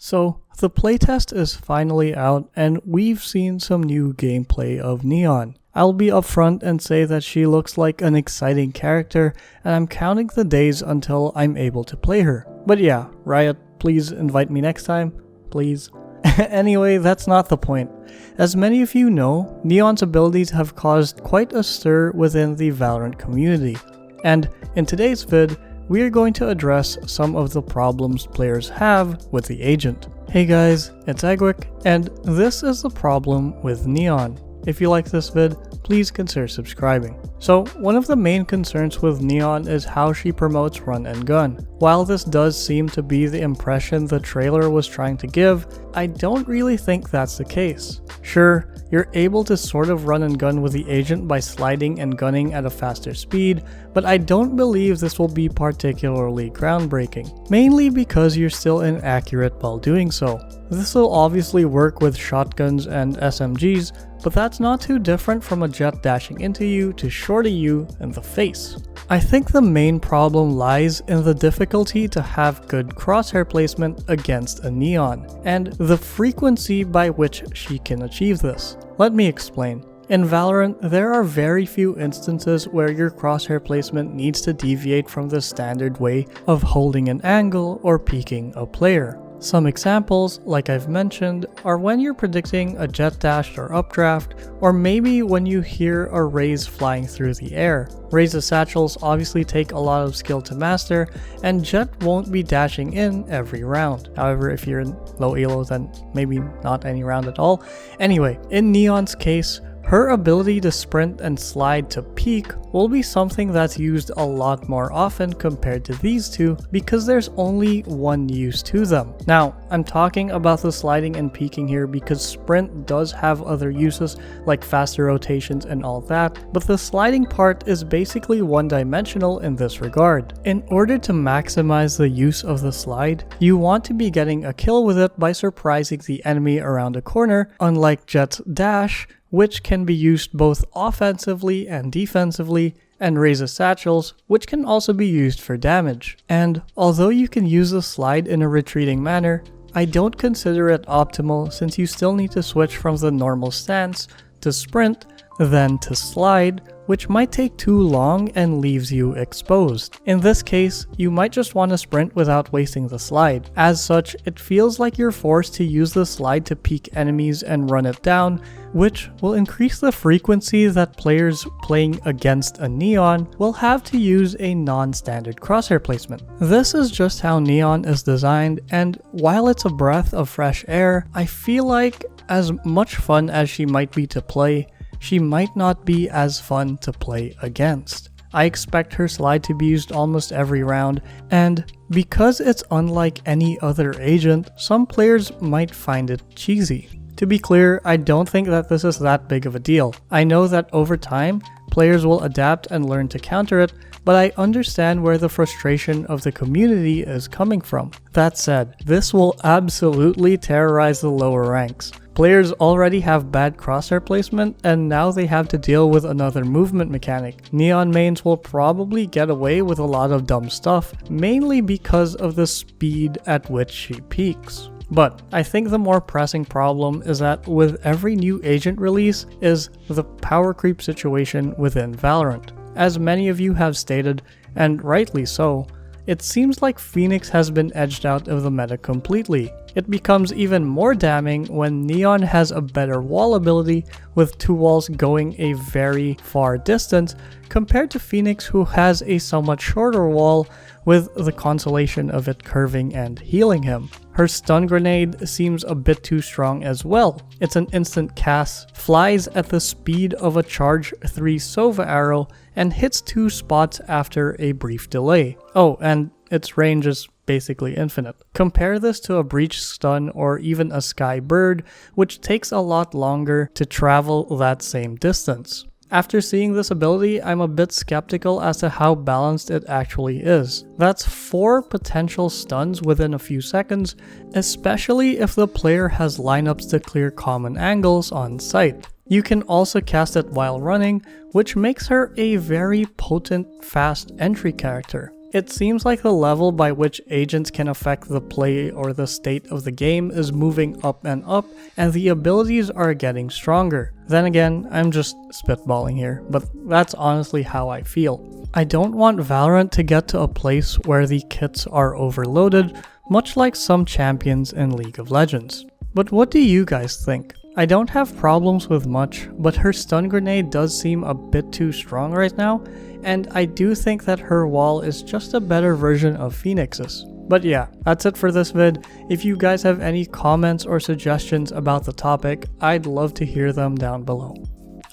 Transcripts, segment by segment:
So, the playtest is finally out and we've seen some new gameplay of Neon. I'll be upfront and say that she looks like an exciting character and I'm counting the days until I'm able to play her. But yeah, Riot, please invite me next time, please. Anyway, that's not the point. As many of you know, Neon's abilities have caused quite a stir within the Valorant community. And in today's vid, we are going to address some of the problems players have with the agent. Hey guys, it's Eggwick, and this is the problem with Neon. If you like this vid, please consider subscribing. So, one of the main concerns with Neon is how she promotes run and gun. While this does seem to be the impression the trailer was trying to give, I don't really think that's the case. Sure, you're able to sort of run and gun with the agent by sliding and gunning at a faster speed, but I don't believe this will be particularly groundbreaking, mainly because you're still inaccurate while doing so. This will obviously work with shotguns and SMGs, but that's not too different from a jet dashing into you to shorty you in the face. I think the main problem lies in the difficulty to have good crosshair placement against a Neon, and the frequency by which she can achieve this. Let me explain. In Valorant, there are very few instances where your crosshair placement needs to deviate from the standard way of holding an angle or peeking a player. Some examples, like I've mentioned, are when you're predicting a jet dash or updraft, or maybe when you hear a raise flying through the air. Raise satchels obviously take a lot of skill to master, and jet won't be dashing in every round. However, if you're in low elo, then maybe not any round at all. Anyway, in Neon's case, her ability to sprint and slide to peek will be something that's used a lot more often compared to these two because there's only one use to them. Now, I'm talking about the sliding and peeking here because sprint does have other uses like faster rotations and all that, but the sliding part is basically one-dimensional in this regard. In order to maximize the use of the slide, you want to be getting a kill with it by surprising the enemy around a corner, unlike Jet's dash, which can be used both offensively and defensively, and Raze's satchels, which can also be used for damage. And although you can use the slide in a retreating manner, I don't consider it optimal since you still need to switch from the normal stance to sprint, then to slide, which might take too long and leaves you exposed. In this case, you might just want to sprint without wasting the slide. As such, it feels like you're forced to use the slide to peek enemies and run it down, which will increase the frequency that players playing against a Neon will have to use a non-standard crosshair placement. This is just how Neon is designed, and while it's a breath of fresh air, I feel like as much fun as she might be to play, she might not be as fun to play against. I expect her slide to be used almost every round, and because it's unlike any other agent, some players might find it cheesy. To be clear, I don't think that this is that big of a deal. I know that over time, players will adapt and learn to counter it, but I understand where the frustration of the community is coming from. That said, this will absolutely terrorize the lower ranks. Players already have bad crosshair placement, and now they have to deal with another movement mechanic. Neon mains will probably get away with a lot of dumb stuff, mainly because of the speed at which she peaks. But I think the more pressing problem is that with every new agent release is the power creep situation within Valorant. As many of you have stated, and rightly so, it seems like Phoenix has been edged out of the meta completely. It becomes even more damning when Neon has a better wall ability with two walls going a very far distance compared to Phoenix, who has a somewhat shorter wall with the consolation of it curving and healing him. Her stun grenade seems a bit too strong as well. It's an instant cast, flies at the speed of a charge 3 Sova arrow, and hits 2 spots after a brief delay. Oh, and its range is basically infinite. Compare this to a breach stun or even a sky bird, which takes a lot longer to travel that same distance. After seeing this ability, I'm a bit skeptical as to how balanced it actually is. That's 4 potential stuns within a few seconds, especially if the player has lineups to clear common angles on sight. You can also cast it while running, which makes her a very potent fast entry character. It seems like the level by which agents can affect the play or the state of the game is moving up, and the abilities are getting stronger. Then again, I'm just spitballing here, but that's honestly how I feel. I don't want Valorant to get to a place where the kits are overloaded, much like some champions in League of Legends. But what do you guys think? I don't have problems with much, but her stun grenade does seem a bit too strong right now, and I do think that her wall is just a better version of Phoenix's. But yeah, that's it for this vid. If you guys have any comments or suggestions about the topic, I'd love to hear them down below.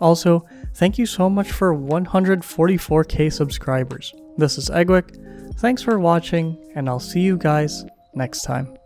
Also, thank you so much for 144k subscribers. This is Eggwick, thanks for watching, and I'll see you guys next time.